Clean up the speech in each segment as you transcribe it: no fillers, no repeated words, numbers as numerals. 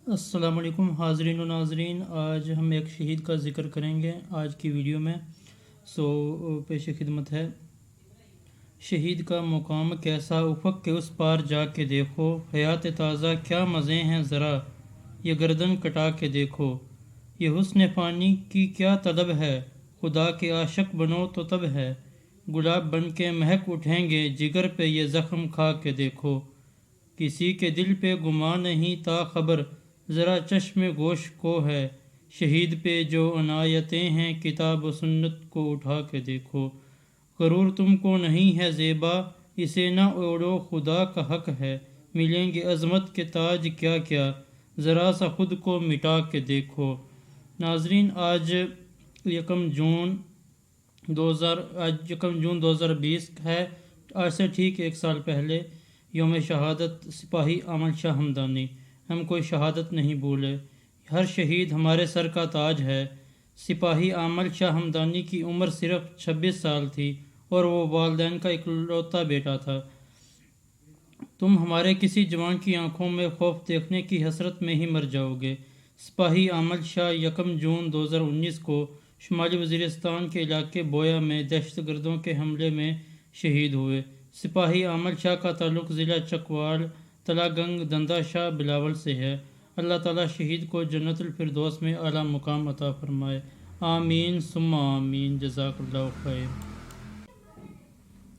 السلام علیکم حاضرین و ناظرین، آج ہم ایک شہید کا ذکر کریں گے آج کی ویڈیو میں۔ پیش خدمت ہے: شہید کا مقام کیسا، افق کے اس پار جا کے دیکھو، حیات تازہ کیا مزے ہیں، ذرا یہ گردن کٹا کے دیکھو، یہ حسن فانی کی کیا طلب ہے، خدا کے عاشق بنو تو تب ہے، گلاب بن کے مہک اٹھیں گے، جگر پہ یہ زخم کھا کے دیکھو، کسی کے دل پہ گمان نہیں تا خبر، ذرا چشم گوش کو ہے، شہید پہ جو عنایتیں ہیں، کتاب و سنت کو اٹھا کے دیکھو، غرور تم کو نہیں ہے زیبا، اسے نہ اوڑو، خدا کا حق ہے، ملیں گے عظمت کے تاج کیا کیا، ذرا سا خود کو مٹا کے دیکھو۔ ناظرین، آج یکم جون 2020 ہے۔ آج سے ٹھیک ایک سال پہلے یوم شہادت سپاہی اعمل شاہ ہمدانی۔ ہم کوئی شہادت نہیں بھولے، ہر شہید ہمارے سر کا تاج ہے۔ سپاہی اعمل شاہ ہمدانی کی عمر صرف 26 سال تھی اور وہ والدین کا اکلوتا بیٹا تھا۔ تم ہمارے کسی جوان کی آنکھوں میں خوف دیکھنے کی حسرت میں ہی مر جاؤ گے۔ سپاہی اعمل شاہ یکم جون 2019 کو شمالی وزیرستان کے علاقے بویا میں دہشت گردوں کے حملے میں شہید ہوئے۔ سپاہی اعمل شاہ کا تعلق ضلع چکوال تلہ گنگ دندہ شاہ بلاول سے ہے۔ اللہ تعالیٰ شہید کو جنت الفردوس میں اعلیٰ مقام عطا فرمائے، آمین ثم آمین، جزاک اللہ خیر۔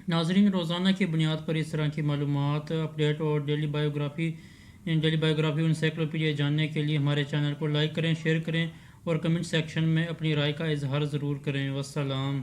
ناظرین، روزانہ کی بنیاد پر اس طرح کی معلومات، اپڈیٹ اور ڈیلی بایوگرافی انسائکلوپیڈیا جاننے کے لیے ہمارے چینل کو لائک کریں، شیئر کریں اور کمنٹ سیکشن میں اپنی رائے کا اظہار ضرور کریں۔ والسلام۔